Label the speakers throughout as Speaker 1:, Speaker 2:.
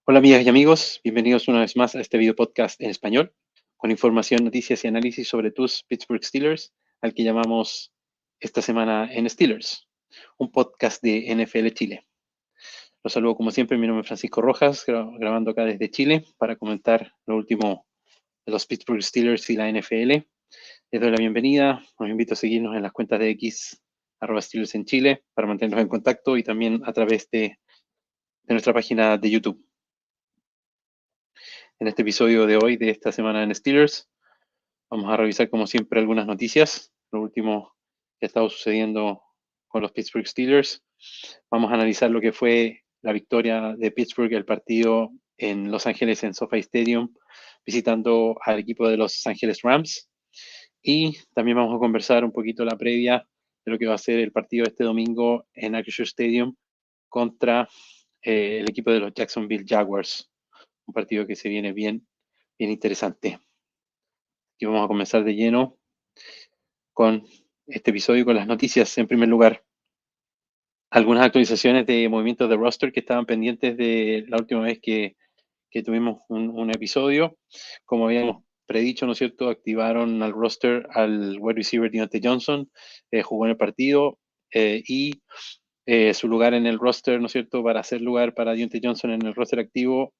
Speaker 1: Hola amigas y amigos, bienvenidos una vez más a este video podcast en español, con información, noticias y análisis sobre tus Pittsburgh Steelers, al que llamamos esta semana en Steelers, un podcast de NFL Chile. Los saludo como siempre, mi nombre es Francisco Rojas, grabando acá desde Chile para comentar lo último de los Pittsburgh Steelers y la NFL. Les doy la bienvenida, los invito a seguirnos en las cuentas de X, @Steelers en Chile, para mantenernos en contacto y también a través de nuestra página de YouTube. En este episodio de hoy, de esta semana en Steelers, vamos a revisar como siempre algunas noticias, lo último que ha estado sucediendo con los Pittsburgh Steelers. Vamos a analizar lo que fue la victoria de Pittsburgh, el partido en Los Ángeles en SoFi Stadium, visitando al equipo de Los Ángeles Rams. Y también vamos a conversar un poquito la previa de lo que va a ser el partido este domingo en Acrisure Stadium contra el equipo de los Jacksonville Jaguars. Un partido que se viene bien interesante. Y vamos a comenzar de lleno con este episodio, con las noticias. En primer lugar, algunas actualizaciones de movimientos de roster que estaban pendientes de la última vez que tuvimos un episodio. Como habíamos predicho, ¿no es cierto? Activaron al roster al wide receiver Diontae Johnson, jugó en el partido y su lugar en el roster, ¿no es cierto? Para hacer lugar para Diontae Johnson en el roster activo,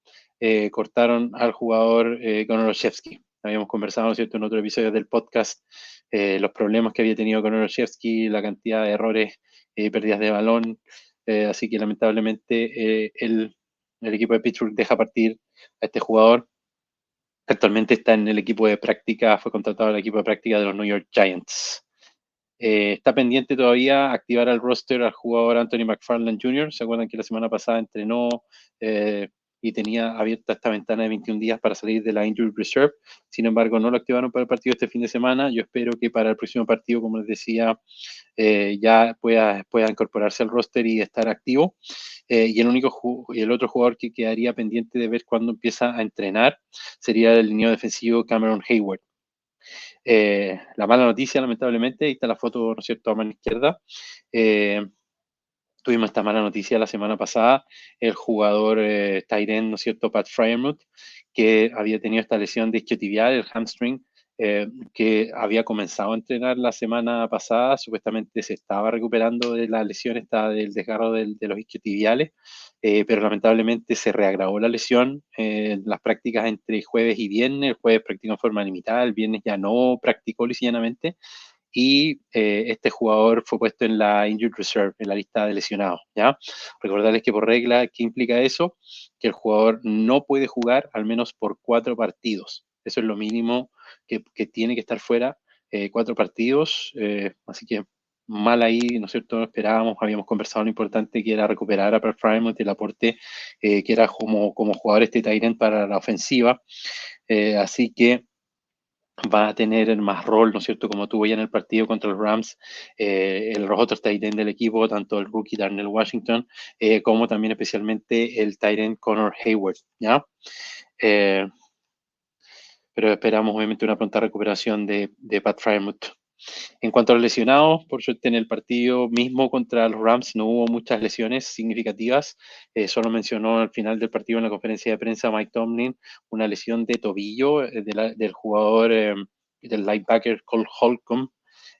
Speaker 1: cortaron al jugador Conor Olszewski. Habíamos conversado, ¿no es cierto?, en otro episodio del podcast, los problemas que había tenido Conor Olszewski, la cantidad de errores, pérdidas de balón, así que lamentablemente el equipo de Pittsburgh deja partir a este jugador. Actualmente está en el equipo de práctica, fue contratado al equipo de práctica de los New York Giants. Está pendiente todavía activar al roster al jugador Anthony McFarland Jr. ¿Se acuerdan que la semana pasada entrenó y tenía abierta esta ventana de 21 días para salir de la Injury Reserve? Sin embargo, no lo activaron para el partido este fin de semana. Yo espero que para el próximo partido, como les decía, ya pueda incorporarse al roster y estar activo. Y el otro jugador que quedaría pendiente de ver cuándo empieza a entrenar sería el liniero defensivo Cameron Hayward. La mala noticia, lamentablemente, ahí está la foto, ¿no es cierto?, a mano izquierda. Tuvimos esta mala noticia la semana pasada, el jugador tight end, ¿no es cierto?, Pat Freiermuth, que había tenido esta lesión de isquiotibial, el hamstring, que había comenzado a entrenar la semana pasada, supuestamente se estaba recuperando de la lesión esta del desgarro de los isquiotibiales, pero lamentablemente se reagravó la lesión en las prácticas entre jueves y viernes. El jueves practicó en forma limitada, el viernes ya no practicó lisillanamente, y este jugador fue puesto en la Injured Reserve, en la lista de lesionados, ¿ya? Recordarles que por regla, ¿qué implica eso? Que el jugador no puede jugar al menos por 4 partidos. Eso es lo mínimo que tiene que estar fuera, 4 partidos, así que mal ahí, ¿no es cierto? Esperábamos, habíamos conversado lo importante que era recuperar a Pat Freiermuth, el aporte que era como jugador este tight end para la ofensiva, así que va a tener más rol, ¿no es cierto?, como tuvo ya en el partido contra los Rams, los otros tight end del equipo, tanto el rookie Darnell Washington, como también especialmente el tight end Connor Hayward, ¿ya? Pero esperamos obviamente una pronta recuperación de Pat Freiermuth. En cuanto a los lesionados, por suerte en el partido mismo contra los Rams no hubo muchas lesiones significativas. Solo mencionó al final del partido en la conferencia de prensa Mike Tomlin una lesión de tobillo del jugador, del linebacker Cole Holcomb,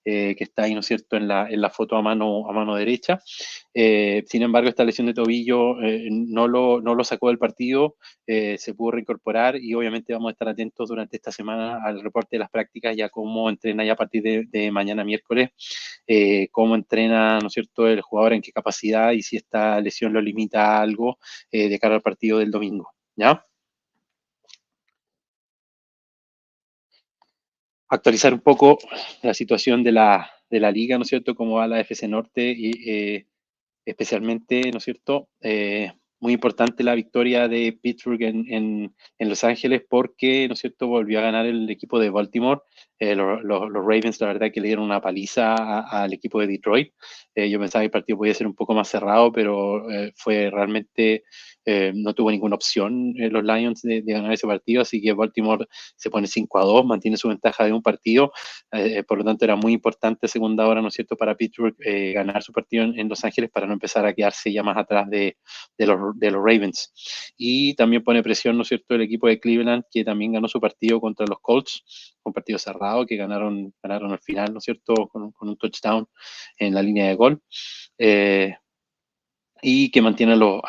Speaker 1: que está ahí, ¿no es cierto?, en la foto a mano derecha. Sin embargo, esta lesión de tobillo no lo sacó del partido, se pudo reincorporar y obviamente vamos a estar atentos durante esta semana al reporte de las prácticas, ya cómo entrena ya a partir de mañana miércoles, cómo entrena, ¿no es cierto?, el jugador, en qué capacidad y si esta lesión lo limita a algo de cara al partido del domingo, ¿ya? Actualizar un poco la situación de la liga, ¿no es cierto?, cómo va la FC Norte y especialmente, ¿no es cierto?, muy importante la victoria de Pittsburgh en Los Ángeles porque, ¿no es cierto?, volvió a ganar el equipo de Baltimore. Los Ravens, la verdad que le dieron una paliza al equipo de Detroit. Yo pensaba que el partido podía ser un poco más cerrado, pero fue realmente, no tuvo ninguna opción los Lions de ganar ese partido, así que Baltimore se pone 5-2, mantiene su ventaja de un partido. Por lo tanto, era muy importante segunda hora, ¿no es cierto?, para Pittsburgh ganar su partido en Los Ángeles para no empezar a quedarse ya más atrás de los Ravens. Y también pone presión, ¿no es cierto?, el equipo de Cleveland, que también ganó su partido contra los Colts, un partido cerrado que ganaron al final, ¿no es cierto?, con un touchdown en la línea de gol. Y que mantiene a los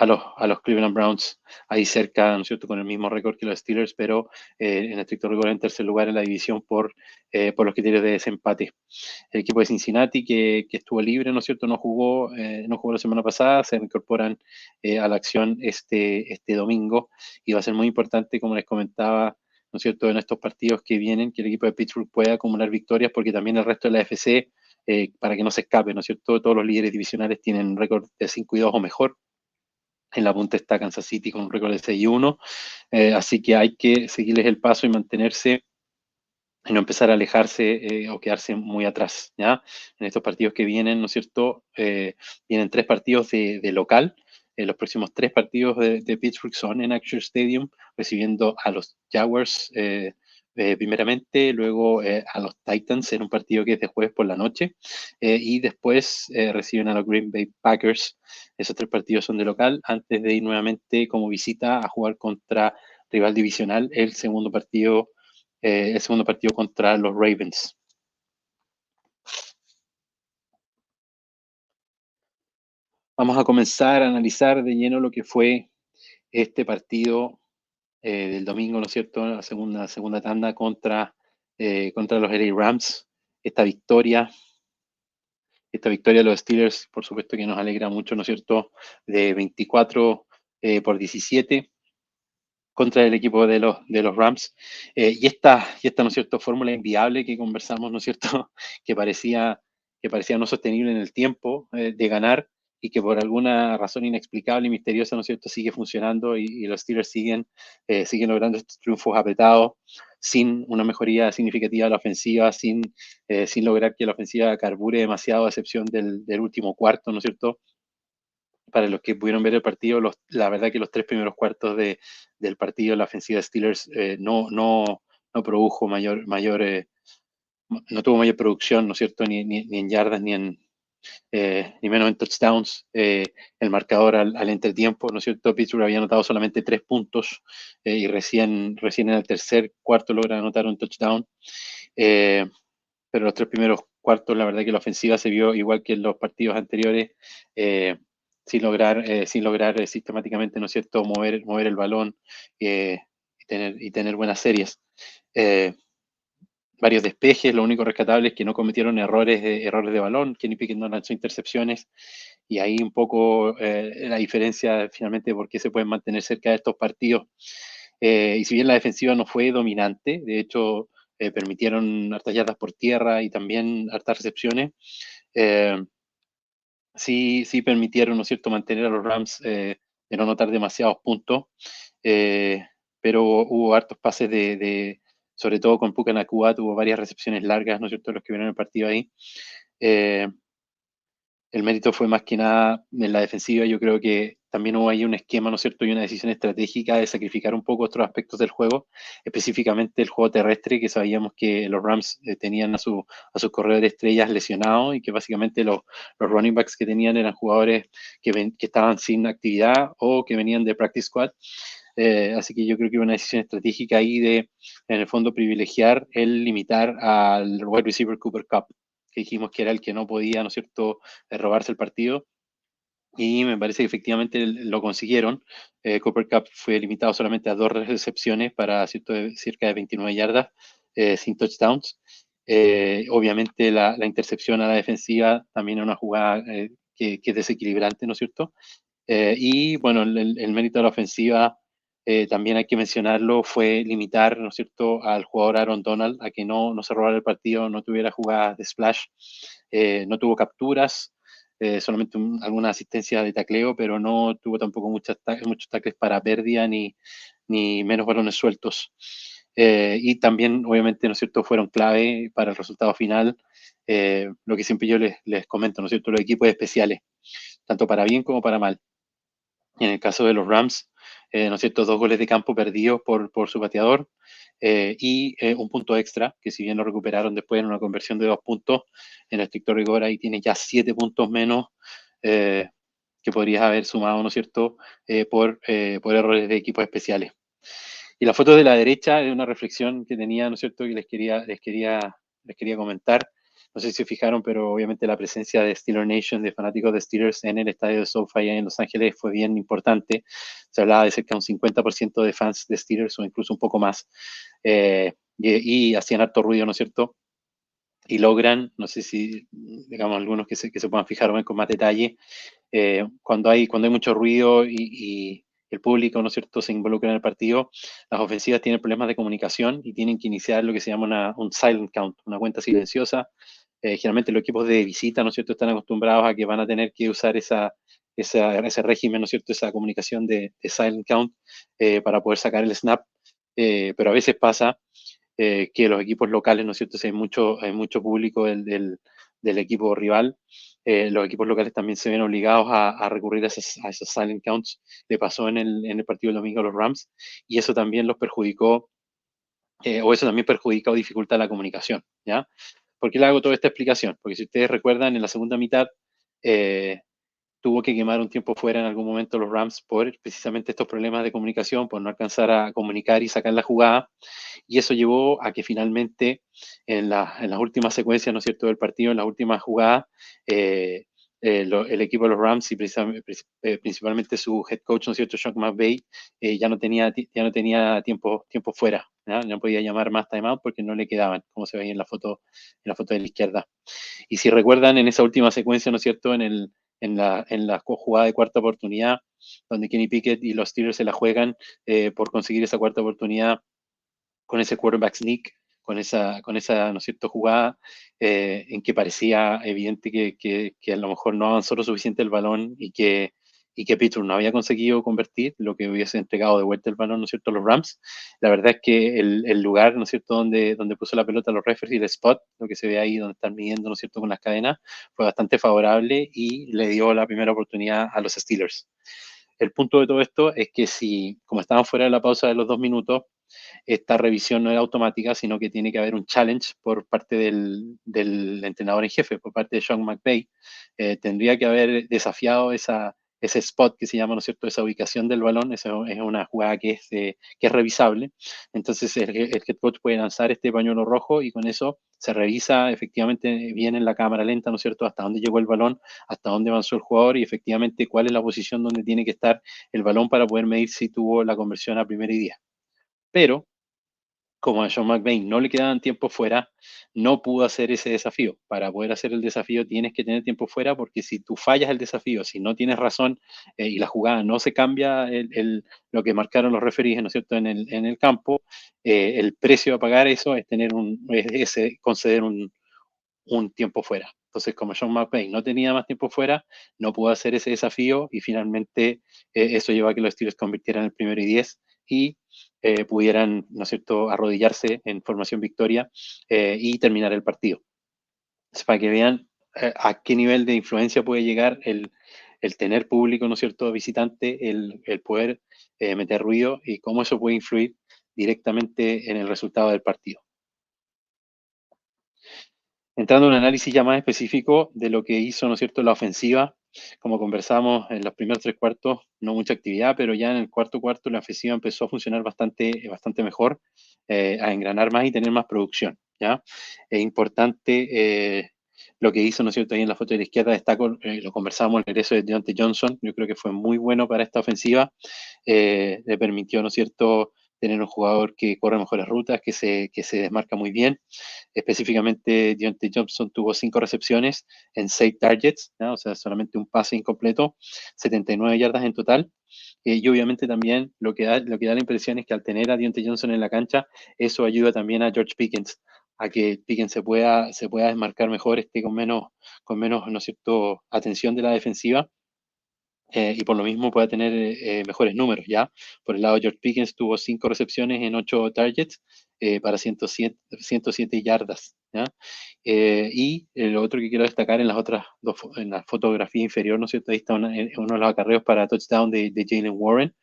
Speaker 1: Cleveland Browns ahí cerca, ¿no es cierto?, con el mismo récord que los Steelers, pero en estricto rigor en tercer lugar en la división por los criterios de desempate. El equipo de Cincinnati, que estuvo libre, ¿no es cierto?, no jugó la semana pasada, se reincorporan a la acción este domingo, y va a ser muy importante, como les comentaba, ¿no es cierto?, en estos partidos que vienen, que el equipo de Pittsburgh pueda acumular victorias, porque también el resto de la AFC, para que no se escape, ¿no es cierto?, todos los líderes divisionales tienen récord de 5-2 o mejor. En la punta está Kansas City con un récord de 6-1, así que hay que seguirles el paso y mantenerse y no empezar a alejarse o quedarse muy atrás, ¿ya? En estos partidos que vienen, ¿no es cierto? Vienen 3 partidos de local. Los próximos 3 partidos de Pittsburgh son en Acrisure Stadium, recibiendo a los Jaguars primeramente, luego a los Titans en un partido que es de jueves por la noche, y después reciben a los Green Bay Packers. Esos 3 partidos son de local, antes de ir nuevamente como visita a jugar contra rival divisional el segundo partido contra los Ravens. Vamos a comenzar a analizar de lleno lo que fue este partido del domingo, ¿no es cierto? La segunda tanda contra los LA Rams. Esta victoria, de los Steelers, por supuesto que nos alegra mucho, ¿no es cierto? De 24-17 contra el equipo de los Rams. Y esta, ¿no es cierto?, fórmula inviable que conversamos, ¿no es cierto?, que parecía no sostenible en el tiempo, de ganar, y que por alguna razón inexplicable y misteriosa, ¿no es cierto?, sigue funcionando, y los Steelers siguen logrando estos triunfos apretados, sin una mejoría significativa de la ofensiva, sin lograr que la ofensiva carbure demasiado, a excepción del último cuarto, ¿no es cierto? Para los que pudieron ver el partido, la verdad que los 3 primeros cuartos del partido, la ofensiva de Steelers no produjo no tuvo mayor producción, ¿no es cierto?, ni en yardas, ni menos en touchdowns. El marcador al entretiempo, ¿no es cierto?, Pittsburgh había anotado solamente 3 puntos, y recién en el tercer cuarto logra anotar un touchdown. Pero los 3 primeros cuartos, la verdad que la ofensiva se vio igual que en los partidos anteriores, sin lograr sistemáticamente, ¿no es cierto?, mover el balón, y tener buenas series. Varios despejes, lo único rescatable es que no cometieron errores de balón. Kenny Pickett no lanzó intercepciones, y ahí un poco la diferencia finalmente de por qué se pueden mantener cerca de estos partidos. Y si bien la defensiva no fue dominante, de hecho permitieron hartas yardas por tierra y también hartas recepciones, eh, sí permitieron, ¿no es cierto?, mantener a los Rams, de no anotar demasiados puntos, eh, pero hubo hartos pases sobre todo con Puka Nacua, tuvo varias recepciones largas, ¿no es cierto?, los que vieron el partido ahí. Eh, el mérito fue más que nada en la defensiva. Yo creo que también hubo ahí un esquema, ¿no es cierto?, y una decisión estratégica de sacrificar un poco otros aspectos del juego, específicamente el juego terrestre, que sabíamos que los Rams tenían a sus corredores estrellas lesionados, y que básicamente los running backs que tenían eran jugadores que estaban sin actividad o que venían de practice squad. Así que yo creo que hubo una decisión estratégica ahí de, en el fondo, privilegiar el limitar al wide receiver Cooper Kupp, que dijimos que era el que no podía, ¿no es cierto?, robarse el partido, y me parece que efectivamente lo consiguieron. Cooper Kupp fue limitado solamente a 2 recepciones para cerca de 29 yardas, sin touchdowns. Obviamente la intercepción a la defensiva también es una jugada que es desequilibrante, ¿no es cierto? Y bueno, el mérito de la ofensiva, también hay que mencionarlo, fue limitar, ¿no es cierto?, al jugador Aaron Donald a que no se robara el partido, no tuviera jugadas de splash, no tuvo capturas, solamente alguna asistencia de tacleo, pero no tuvo tampoco muchos tackles para pérdida, ni menos balones sueltos. y también, obviamente, ¿no es cierto?, fueron clave para el resultado final, lo que siempre yo les comento, ¿no es cierto?, los equipos especiales, tanto para bien como para mal. En el caso de los Rams, ¿no es cierto?, 2 goles de campo perdidos por su bateador, y un punto extra, que si bien lo recuperaron después en una conversión de 2 puntos, en estricto rigor ahí tiene ya 7 puntos menos, eh, que podrías haber sumado, ¿no es cierto?, por errores de equipos especiales. Y la foto de la derecha es una reflexión que tenía, ¿no es cierto?, que les quería comentar. No sé si se fijaron, pero obviamente la presencia de Steeler Nation, de fanáticos de Steelers en el estadio de SoFi en Los Ángeles fue bien importante. Se hablaba de cerca de un 50% de fans de Steelers o incluso un poco más. Y hacían harto ruido, ¿no es cierto? Y logran, no sé si, digamos, algunos que se puedan fijar o ver con más detalle, cuando hay mucho ruido y el público, ¿no es cierto?, se involucra en el partido, las ofensivas tienen problemas de comunicación y tienen que iniciar lo que se llama un silent count, una cuenta silenciosa. Generalmente los equipos de visita, ¿no es cierto?, están acostumbrados a que van a tener que usar ese régimen, ¿no es cierto?, esa comunicación de silent count, para poder sacar el snap. Pero a veces pasa que los equipos locales, ¿no es cierto?, si hay mucho público del equipo rival, los equipos locales también se ven obligados a recurrir a esos silent counts. Le pasó en el partido del domingo a los Rams, y eso también los perjudicó, o eso también perjudica o dificulta la comunicación, ¿ya? ¿Por qué le hago toda esta explicación? Porque si ustedes recuerdan, en la segunda mitad, eh, tuvo que quemar un tiempo fuera en algún momento los Rams por precisamente estos problemas de comunicación, por no alcanzar a comunicar y sacar la jugada, y eso llevó a que finalmente en las últimas secuencias, ¿no es cierto?, del partido, en las últimas jugadas, el equipo de los Rams y principalmente su head coach, ¿no es cierto?, Sean McVay, ya no tenía tiempo fuera, ¿ya? No podía llamar más timeout porque no le quedaban, como se ve ahí en la foto de la izquierda. Y si recuerdan, en esa última secuencia, ¿no es cierto?, en la jugada de cuarta oportunidad, donde Kenny Pickett y los Steelers se la juegan por conseguir esa cuarta oportunidad con ese quarterback sneak, con esa, ¿no es cierto?, jugada, en que parecía evidente que a lo mejor no avanzó lo suficiente el balón y que Pittsburgh no había conseguido convertir, lo que hubiese entregado de vuelta el balón, ¿no es cierto?, a los Rams. La verdad es que el lugar, ¿no es cierto?, donde puso la pelota los referees y el spot, lo que se ve ahí donde están midiendo, ¿no es cierto?, con las cadenas, fue bastante favorable y le dio la primera oportunidad a los Steelers. El punto de todo esto es que si, como estaban fuera de la pausa de los 2 minutos, esta revisión no es automática, sino que tiene que haber un challenge por parte del entrenador en jefe, por parte de Sean McVay. Tendría que haber desafiado ese spot que se llama, ¿no es cierto?, esa ubicación del balón. Esa es una jugada que es revisable. Entonces el head coach puede lanzar este pañuelo rojo y con eso se revisa efectivamente bien en la cámara lenta, ¿no es cierto?, hasta dónde llegó el balón, hasta dónde avanzó el jugador y efectivamente cuál es la posición donde tiene que estar el balón para poder medir si tuvo la conversión a primera y 10. Pero como a Sean McVay no le quedaban tiempo fuera, no pudo hacer ese desafío. Para poder hacer el desafío tienes que tener tiempo fuera, porque si tú fallas el desafío, si no tienes razón, y la jugada no se cambia lo que marcaron los referees, ¿no es cierto?, en el campo, el precio a pagar eso es conceder un tiempo fuera. Entonces, como Sean McVay no tenía más tiempo fuera, no pudo hacer ese desafío y finalmente eso llevó a que los Steelers convirtieran el primero y 10 y pudieran, ¿no es cierto?, arrodillarse en formación victoria y terminar el partido. Entonces, para que vean a qué nivel de influencia puede llegar el tener público, ¿no es cierto?, visitante, el poder meter ruido y cómo eso puede influir directamente en el resultado del partido. Entrando en un análisis ya más específico de lo que hizo, ¿no es cierto?, la ofensiva. Como conversamos en los primeros 3 cuartos, no mucha actividad, pero ya en el cuarto cuarto la ofensiva empezó a funcionar bastante mejor, a engranar más y tener más producción, ¿ya? Es importante lo que hizo, ¿no es cierto?, ahí en la foto de la izquierda destaco, lo conversamos, el regreso de Diontae Johnson. Yo creo que fue muy bueno para esta ofensiva. Le permitió, ¿no es cierto?, tener un jugador que corre mejores rutas, que se desmarca muy bien. Específicamente, Diontae Johnson tuvo 5 recepciones en 6 targets, ¿no? O sea, solamente un pase incompleto, 79 yardas en total. Y obviamente también lo que da la impresión es que al tener a Diontae Johnson en la cancha, eso ayuda también a George Pickens, a que Pickens se pueda desmarcar mejor, esté con menos, ¿no es cierto?, atención de la defensiva y por lo mismo pueda tener mejores números, ¿ya? Por el lado de George Pickens tuvo 5 recepciones en 8 targets para 107 yardas, ¿ya? Y lo otro que quiero destacar en las otras dos, en la fotografía inferior, ¿no es cierto? Ahí está uno de los acarreos para touchdown de Jalen Warren.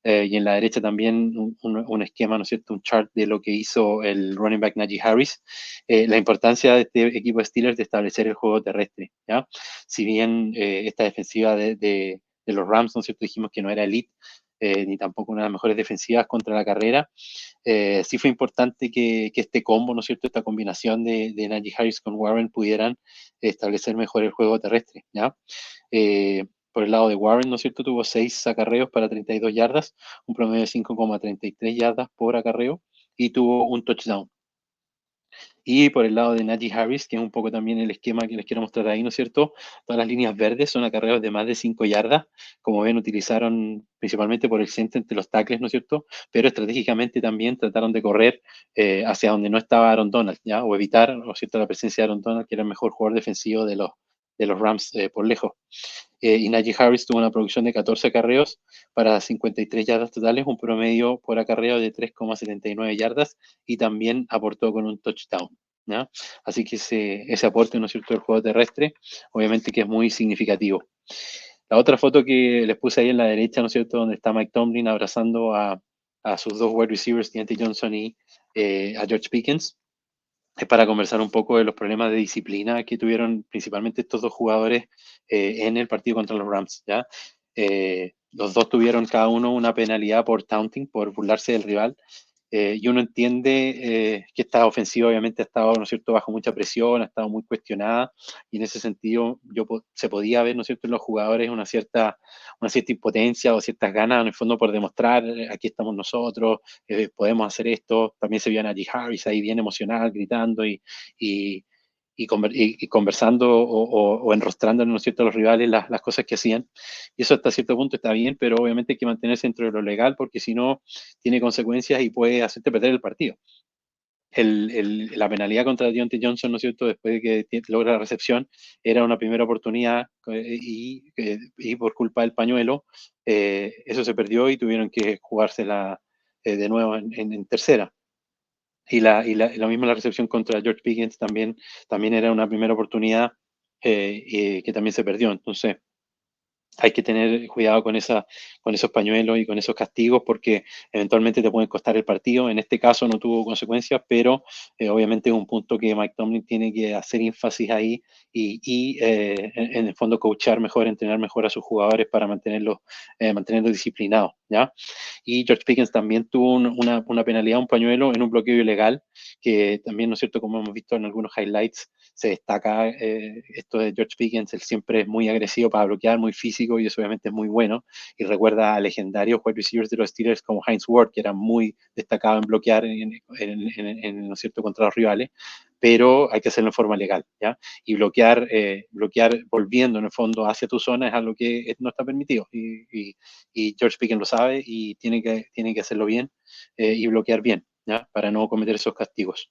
Speaker 1: Y en la derecha también un esquema, ¿no es cierto? Un chart de lo que hizo el running back Najee Harris. La importancia de este equipo de Steelers de establecer el juego terrestre, ¿ya? Si bien esta defensiva de los Rams, ¿no es cierto? Dijimos que no era elite, ni tampoco una de las mejores defensivas contra la carrera. Sí fue importante que este combo, ¿no es cierto? Esta combinación de Najee Harris con Warren pudieran establecer mejor el juego terrestre, ¿ya? Por el lado de Warren, ¿no es cierto? Tuvo 6 acarreos para 32 yardas, un promedio de 5,33 yardas por acarreo y tuvo un touchdown. Y por el lado de Najee Harris, que es un poco también el esquema que les quiero mostrar ahí, ¿no es cierto? Todas las líneas verdes son acarreos de más de 5 yardas. Como ven, utilizaron principalmente por el centro entre los tackles, ¿no es cierto? Pero estratégicamente también trataron de correr hacia donde no estaba Aaron Donald, ¿ya? O evitar, ¿no es cierto?, la presencia de Aaron Donald, que era el mejor jugador defensivo de los Rams por lejos. Y Najee Harris tuvo una producción de 14 acarreos para 53 yardas totales, un promedio por acarreo de 3,79 yardas y también aportó con un touchdown, ¿ya? Así que ese aporte, ¿no es cierto?, del juego terrestre, obviamente que es muy significativo. La otra foto que les puse ahí en la derecha, ¿no es cierto?, donde está Mike Tomlin abrazando a sus dos wide receivers, Deontay Johnson y a George Pickens, es para conversar un poco de los problemas de disciplina que tuvieron principalmente estos dos jugadores en el partido contra los Rams, ¿ya? Los dos tuvieron cada uno una penalidad por taunting, por burlarse del rival, y uno entiende que esta ofensiva obviamente ha estado, ¿no es cierto?, bajo mucha presión, ha estado muy cuestionada, y en ese sentido se podía ver, ¿no es cierto?, en los jugadores una cierta impotencia o ciertas ganas, en el fondo, por demostrar, aquí estamos nosotros, podemos hacer esto. También se vio a Najee Harris ahí bien emocional, gritando y, y conversando o enrostrando, ¿no es cierto?, a los rivales las cosas que hacían. Y eso hasta cierto punto está bien, pero obviamente hay que mantenerse dentro de lo legal, porque si no, tiene consecuencias y puede hacerte perder el partido. La penalidad contra Deontay Johnson, ¿no es cierto?, después de que logra la recepción, era una primera oportunidad y por culpa del pañuelo, eso se perdió y tuvieron que jugársela de nuevo en tercera. Lo mismo la recepción contra George Pickens también era una primera oportunidad que también se perdió. Entonces, hay que tener cuidado con esos pañuelos y con esos castigos porque eventualmente te pueden costar el partido. En este caso no tuvo consecuencias, pero obviamente es un punto que Mike Tomlin tiene que hacer énfasis ahí y en el fondo coachar mejor, entrenar mejor a sus jugadores para mantenerlos disciplinados, ¿ya? Y George Pickens también tuvo una penalidad, un pañuelo en un bloqueo ilegal, que también, ¿no es cierto?, como hemos visto en algunos highlights, se destaca esto de George Pickens. Él siempre es muy agresivo para bloquear, muy físico, y eso obviamente es muy bueno. Y recuerda a legendarios wide receivers de los Steelers como Hines Ward, que era muy destacado en bloquear, ¿no es cierto?, contra los rivales, pero hay que hacerlo en forma legal, ¿ya? Y bloquear volviendo en el fondo hacia tu zona es algo que no está permitido. Y George Pickens lo sabe y tiene que hacerlo bien y bloquear bien, ¿ya?, para no cometer esos castigos.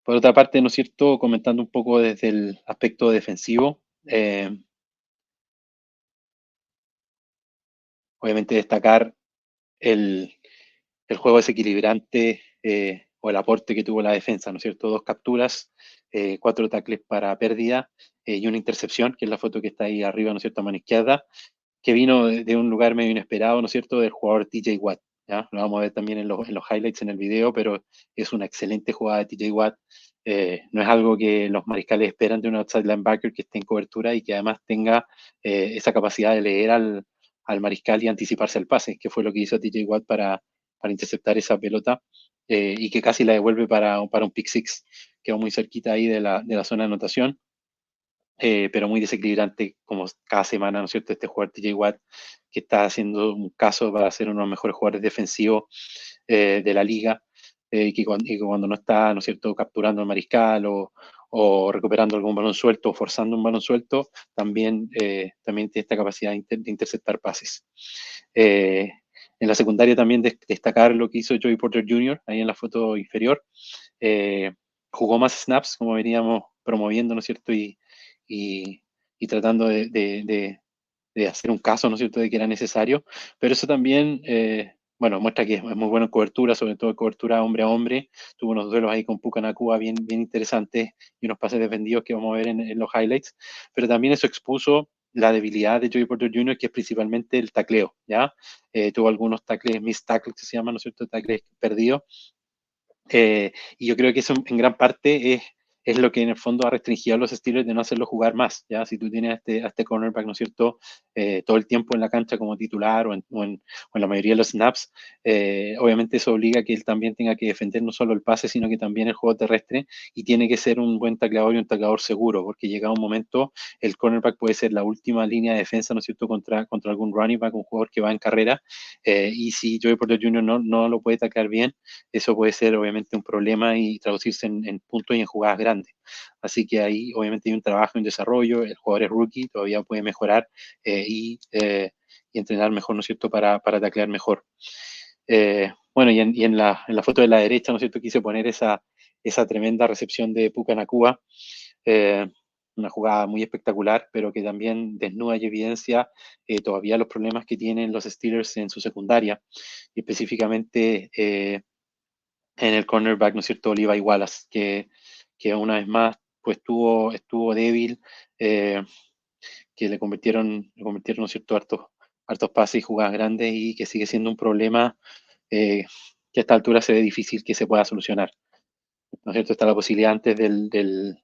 Speaker 1: Por otra parte, ¿no es cierto?, comentando un poco desde el aspecto defensivo, obviamente destacar el, el juego desequilibrante o el aporte que tuvo la defensa, ¿no es cierto? 2 capturas, 4 tackles para pérdida y una intercepción, que es la foto que está ahí arriba, ¿no es cierto?, a mano izquierda, que vino de un lugar medio inesperado, ¿no es cierto?, del jugador TJ Watt, ¿ya? Lo vamos a ver también en los highlights en el video, pero es una excelente jugada de TJ Watt. No es algo que los mariscales esperan de un outside linebacker que esté en cobertura y que además tenga esa capacidad de leer al mariscal y anticiparse al pase, que fue lo que hizo TJ Watt para interceptar esa pelota y que casi la devuelve para un pick six. Quedó muy cerquita ahí de la zona de anotación, pero muy desequilibrante como cada semana, ¿no es cierto? Este jugador TJ Watt, que está haciendo un caso para ser uno de los mejores jugadores defensivos de la liga, y que cuando no está, ¿no es cierto?, capturando al mariscal o recuperando algún balón suelto o forzando un balón suelto, también tiene esta capacidad de interceptar pases. Eh, en la secundaria también destacar lo que hizo Joey Porter Jr., ahí en la foto inferior. Eh, Jugó más snaps, como veníamos promoviendo, ¿no es cierto? Y y tratando de hacer un caso, ¿no es cierto?, de que era necesario, pero eso también, bueno, muestra que es muy bueno en cobertura, sobre todo en cobertura hombre a hombre. Tuvo unos duelos ahí con Puka Nacua bien, bien interesantes y unos pases defendidos que vamos a ver en los highlights, pero también eso expuso la debilidad de Joey Porter Jr., que es principalmente el tacleo, ¿ya? Tuvo algunos tackles, missed tackles que se llaman, ¿no es cierto?, tackles perdidos, y yo creo que eso en gran parte es lo que en el fondo ha restringido a los Steelers de no hacerlo jugar más, ¿ya? Si tú tienes a este cornerback, ¿no es cierto?, todo el tiempo en la cancha como titular o en la mayoría de los snaps, obviamente eso obliga a que él también tenga que defender no solo el pase, sino que también el juego terrestre, y tiene que ser un buen tacleador y un tacleador seguro, porque llega un momento, el cornerback puede ser la última línea de defensa, ¿no es cierto?, contra algún running back, un jugador que va en carrera, y si Joey Porter Jr. no lo puede taclear bien, eso puede ser obviamente un problema y traducirse en puntos y en jugadas grandes. Así que ahí obviamente hay un trabajo en desarrollo, el jugador es rookie, todavía puede mejorar, y entrenar mejor, ¿no es cierto?, para taclear mejor. Bueno, y en la foto de la derecha, ¿no es cierto?, quise poner esa tremenda recepción de Puka Nacua, una jugada muy espectacular, pero que también desnuda y evidencia todavía los problemas que tienen los Steelers en su secundaria, y específicamente en el cornerback, ¿no es cierto?, Levi Wallace, que una vez más pues estuvo débil, eh, que ¿no es cierto?, hartos pases y jugadas grandes, y que sigue siendo un problema que a esta altura se ve difícil que se pueda solucionar. ¿No es cierto? Está la posibilidad antes del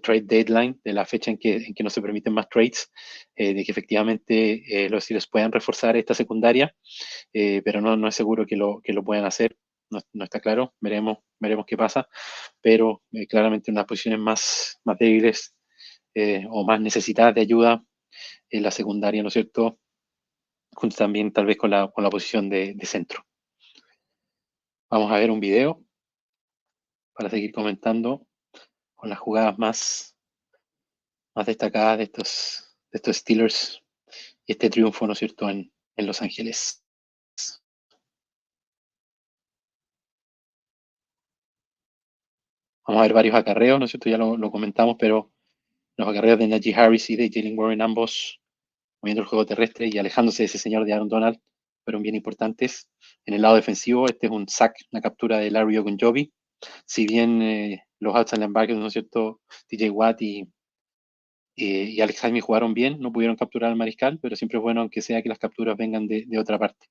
Speaker 1: trade deadline, de la fecha en que no se permiten más trades, de que efectivamente los Steelers puedan reforzar esta secundaria, pero no es seguro que lo puedan hacer. No está claro, veremos qué pasa, pero claramente en las posiciones más débiles o más necesitadas de ayuda en la secundaria, ¿no es cierto?, junto también tal vez con la posición de centro. Vamos a ver un video para seguir comentando con las jugadas más destacadas de estos Steelers y este triunfo, ¿no es cierto?, en Los Ángeles. Vamos a ver varios acarreos, ¿no es cierto?, ya lo comentamos, pero los acarreos de Najee Harris y de Jalen Warren, ambos moviendo el juego terrestre y alejándose de ese señor de Aaron Donald, fueron bien importantes. En el lado defensivo, este es un sack, una captura de Larry Ogunjobi. Si bien los outside linebackers, ¿no es cierto?, TJ Watt y Alex Jaime jugaron bien, no pudieron capturar al mariscal, pero siempre es bueno, aunque sea, que las capturas vengan de otra parte.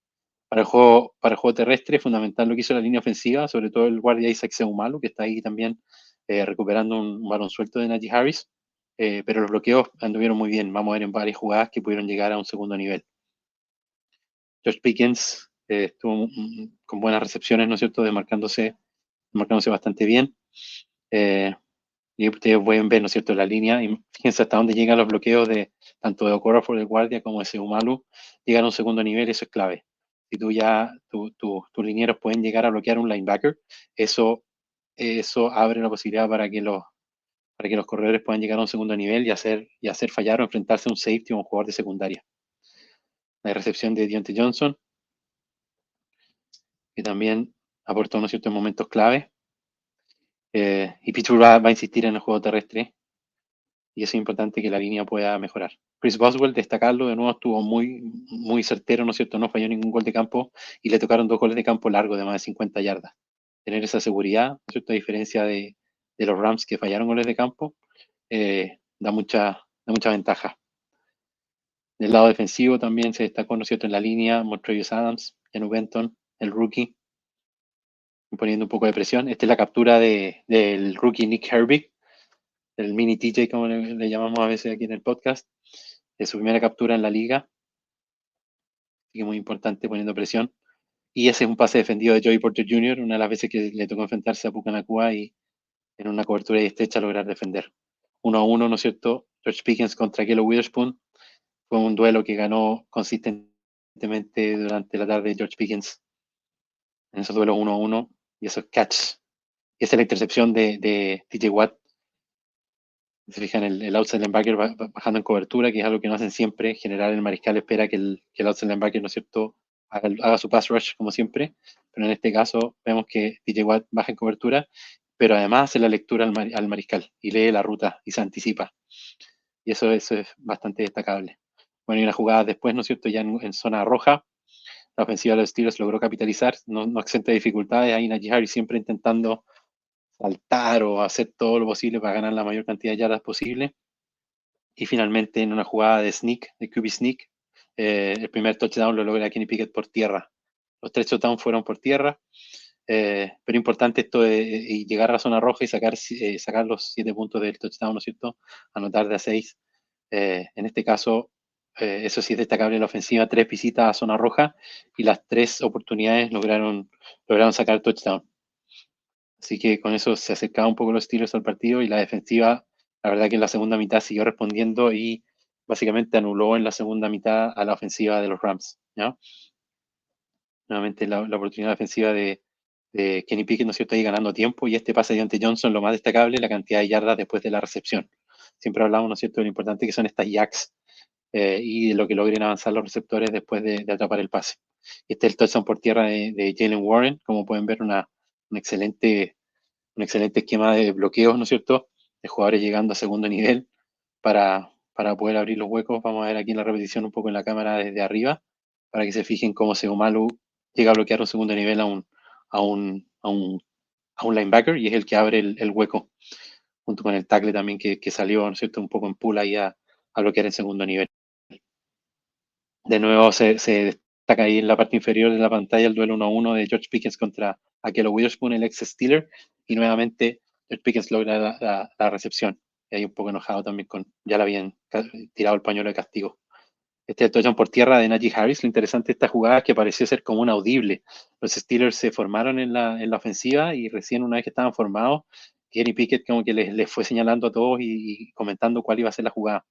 Speaker 1: Para el juego terrestre, fundamental lo que hizo la línea ofensiva, sobre todo el guardia Isaac Seumalo, que está ahí también recuperando un balón suelto de Najee Harris, pero los bloqueos anduvieron muy bien. Vamos a ver en varias jugadas que pudieron llegar a un segundo nivel. George Pickens estuvo con buenas recepciones, ¿no es cierto?, marcándose bastante bien. Y ustedes pueden ver, ¿no es cierto?, la línea, y fíjense hasta dónde llegan los bloqueos de tanto de Okorafor, el guardia, como de Seumalu. Llegan a un segundo nivel, eso es clave. Si tus linieros pueden llegar a bloquear un linebacker, eso abre la posibilidad para que los corredores puedan llegar a un segundo nivel y hacer fallar o enfrentarse a un safety o un jugador de secundaria. La recepción de Diontae Johnson, que también aportó, ¿no es cierto?, en momentos clave. Y Pittsburgh va a insistir en el juego terrestre, y es importante que la línea pueda mejorar. Chris Boswell, destacarlo, de nuevo estuvo muy, muy certero, ¿no es cierto?, no falló ningún gol de campo, y le tocaron 2 goles de campo largos de más de 50 yardas. Tener esa seguridad, ¿no es cierto?, a diferencia de los Rams, que fallaron goles de campo, da mucha ventaja. Del lado defensivo también se destacó, ¿no es cierto?, en la línea, Montravius Adams, Janu Benton, el rookie, poniendo un poco de presión. Esta es la captura del rookie Nick Herbig, el mini TJ, como le llamamos a veces aquí en el podcast, de su primera captura en la liga. Así que muy importante, poniendo presión. Y ese es un pase defendido de Joey Porter Jr., una de las veces que le tocó enfrentarse a Puka Nacua y en una cobertura y estrecha lograr defender. 1-1, ¿no es cierto? George Pickens contra Kello Witherspoon. Fue un duelo que ganó consistentemente durante la tarde George Pickens en esos duelos 1-1 y esos catch. Y esa es la intercepción de TJ Watt. Se fijan, el outside linebacker bajando en cobertura, que es algo que no hacen siempre. En general, el mariscal espera que el outside linebacker, ¿no es cierto?, haga su pass rush como siempre, pero en este caso vemos que TJ Watt baja en cobertura, pero además hace la lectura al mariscal y lee la ruta y se anticipa. y eso es bastante destacable. Bueno, y una jugada después, ¿no es cierto? Ya en zona roja, la ofensiva de los Steelers logró capitalizar, no exenta de dificultades, ahí Najee Harris siempre intentando saltar o hacer todo lo posible para ganar la mayor cantidad de yardas posible. Y finalmente en una jugada de sneak, de QB sneak, el primer touchdown lo logra Kenny Pickett por tierra. Los 3 touchdowns fueron por tierra, pero importante esto de llegar a la zona roja y sacar los 7 puntos del touchdown, ¿no es cierto? Anotar de a 6. En este caso, eso sí es destacable en la ofensiva, 3 visitas a zona roja y las 3 oportunidades lograron sacar touchdown. Así que con eso se acercaba un poco los Steelers al partido y la defensiva, la verdad que en la segunda mitad siguió respondiendo y básicamente anuló en la segunda mitad a la ofensiva de los Rams, ¿ya? Nuevamente la oportunidad defensiva de Kenny Pickett, ¿no es cierto?, ahí ganando tiempo, y este pase de Deontay Johnson, lo más destacable, la cantidad de yardas después de la recepción. Siempre hablamos, ¿no es cierto?, de lo importante que son estas jacks y de lo que logren avanzar los receptores después de atrapar el pase. Este es el touchdown por tierra de Jalen Warren, como pueden ver, un excelente esquema de bloqueos, ¿no es cierto?, de jugadores llegando a segundo nivel para poder abrir los huecos. Vamos a ver aquí en la repetición un poco en la cámara desde arriba, para que se fijen cómo Seumalo llega a bloquear un segundo nivel a un linebacker y es el que abre el hueco, junto con el tackle también que salió, ¿no es cierto?, un poco en pull ahí a bloquear en segundo nivel. De nuevo se destaca ahí en la parte inferior de la pantalla el duelo 1-1 de George Pickens contra Ahkello Witherspoon, el ex Steeler, y nuevamente George Pickens logra la recepción. Y ahí un poco enojado también ya le habían tirado el pañuelo de castigo. Este touchdown por tierra de Najee Harris. Lo interesante de esta jugada es que pareció ser como un audible. Los Steelers se formaron en la ofensiva y recién una vez que estaban formados, Kenny Pickett como que les fue señalando a todos y comentando cuál iba a ser la jugada.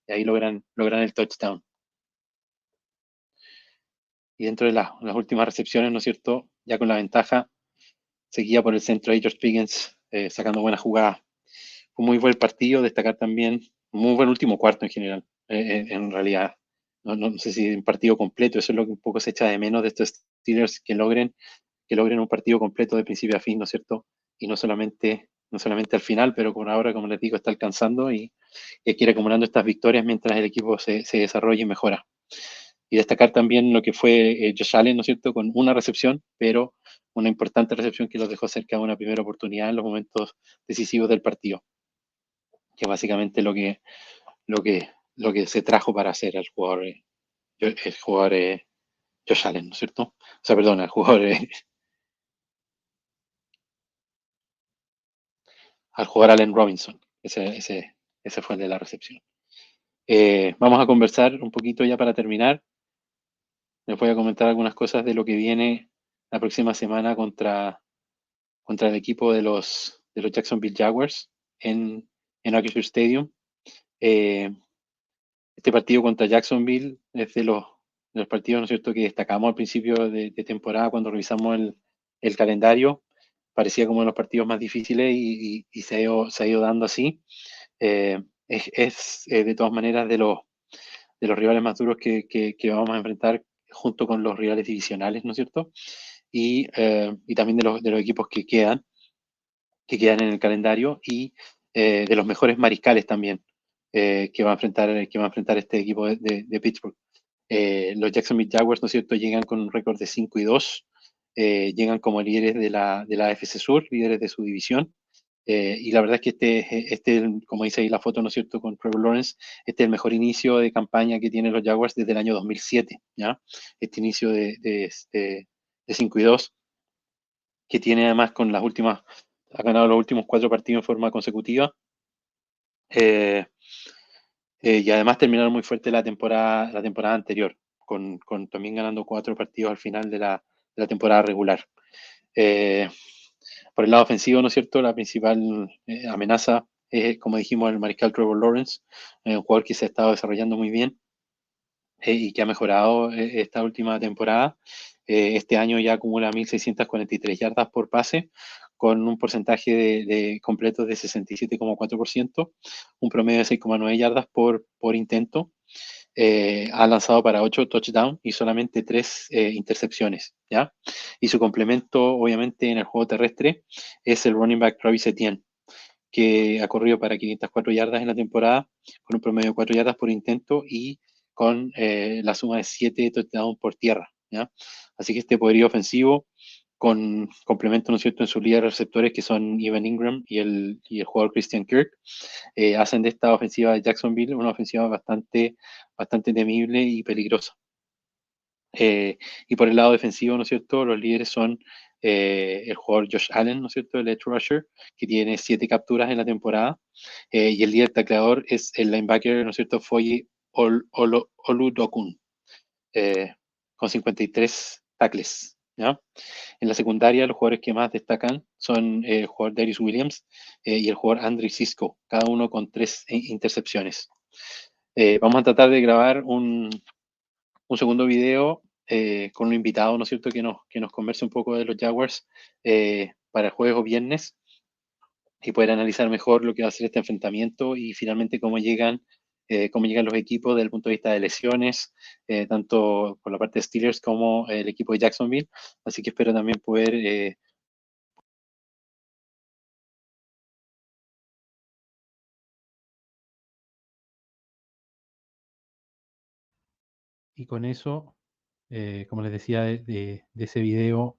Speaker 1: Y ahí logran el touchdown. Y dentro de las últimas recepciones, ¿no es cierto?, ya con la ventaja, seguía por el centro de George Pickens, sacando buenas jugadas. Fue muy buen partido, destacar también, muy buen último cuarto en general, en realidad. No sé si un partido completo, eso es lo que un poco se echa de menos de estos Steelers, que logren un partido completo de principio a fin, ¿no es cierto? Y no solamente al final, pero por ahora, como les digo, está alcanzando y hay que ir acumulando estas victorias mientras el equipo se desarrolla y mejora. Y destacar también lo que fue Josh Allen, ¿no es cierto?, con una recepción, pero una importante recepción que los dejó cerca de una primera oportunidad en los momentos decisivos del partido, que es básicamente lo que se trajo para hacer el jugador Josh Allen, ¿no es cierto? O sea, perdón, al jugador Allen Robinson. Ese fue el de la recepción. Vamos a conversar un poquito ya para terminar. Les voy a comentar algunas cosas de lo que viene la próxima semana contra el equipo de los Jacksonville Jaguars en Acrisure Stadium. Este partido contra Jacksonville es de los partidos, ¿no es cierto?, que destacamos al principio de temporada cuando revisamos el calendario. Parecía como uno de los partidos más difíciles y se ha ido dando así. Es de todas maneras de los rivales más duros que vamos a enfrentar junto con los rivales divisionales, ¿no es cierto? Y también de los equipos que quedan en el calendario y de los mejores mariscales también que va a enfrentar este equipo de Pittsburgh. Los Jacksonville Jaguars, ¿no es cierto?, llegan con un récord de 5-2, llegan como líderes de la AFC Sur, líderes de su división. Y la verdad es que como dice ahí la foto, ¿no es cierto?, con Trevor Lawrence, este es el mejor inicio de campaña que tienen los Jaguars desde el año 2007, ¿ya? Este inicio de 5-2, que tiene además ha ganado los últimos 4 partidos en forma consecutiva. Eh, y además terminaron muy fuerte la temporada anterior, con también ganando 4 partidos al final de la temporada regular. Por el lado ofensivo, ¿no es cierto?, la principal amenaza es, como dijimos, el mariscal Trevor Lawrence, un jugador que se ha estado desarrollando muy bien y que ha mejorado esta última temporada. Este año ya acumula 1.643 yardas por pase, con un porcentaje de completos de 67,4%, un promedio de 6,9 yardas por intento. Ha lanzado para 8 touchdowns y solamente 3 intercepciones, ¿ya? Y su complemento, obviamente, en el juego terrestre es el running back Travis Etienne, que ha corrido para 504 yardas en la temporada, con un promedio de 4 yardas por intento y con la suma de 7 touchdowns por tierra, ¿ya? Así que este poderío ofensivo con complemento, ¿no es cierto?, en sus líderes receptores, que son Evan Ingram y el jugador Christian Kirk, hacen de esta ofensiva de Jacksonville una ofensiva bastante temible y peligrosa. Y por el lado defensivo, ¿no es cierto?, los líderes son el jugador Josh Allen, ¿no es cierto?, el edge rusher, que tiene 7 capturas en la temporada, y el líder tacleador es el linebacker, ¿no es cierto?, Foye Oludokun, eh, con 53 tackles, ¿ya? En la secundaria, los jugadores que más destacan son el jugador Darius Williams y el jugador Andre Cisco, cada uno con 3 intercepciones. Vamos a tratar de grabar un segundo video con un invitado, ¿no es cierto?, que nos converse un poco de los Jaguars para el jueves o viernes y poder analizar mejor lo que va a ser este enfrentamiento y finalmente cómo llegan los equipos desde el punto de vista de lesiones, tanto por la parte de Steelers como el equipo de Jacksonville. Así que espero también poder y con eso, como les decía, de ese video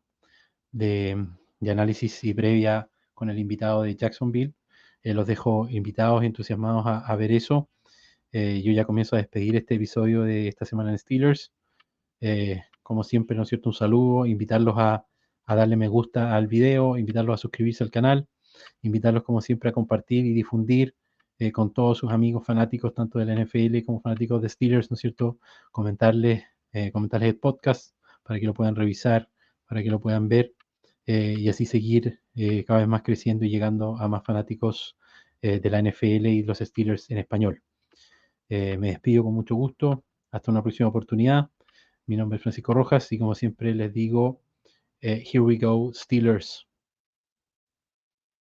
Speaker 1: de análisis y previa con el invitado de Jacksonville, los dejo invitados y entusiasmados a ver eso. Yo ya comienzo a despedir este episodio de esta semana en Steelers. Como siempre, ¿no es cierto?, un saludo, invitarlos a darle me gusta al video, invitarlos a suscribirse al canal, invitarlos como siempre a compartir y difundir con todos sus amigos fanáticos, tanto de la NFL como fanáticos de Steelers, ¿no es cierto?, comentarles el podcast para que lo puedan revisar, para que lo puedan ver y así seguir cada vez más creciendo y llegando a más fanáticos de la NFL y los Steelers en español. Me despido con mucho gusto. Hasta una próxima oportunidad. Mi nombre es Francisco Rojas y como siempre les digo, here we go, Steelers.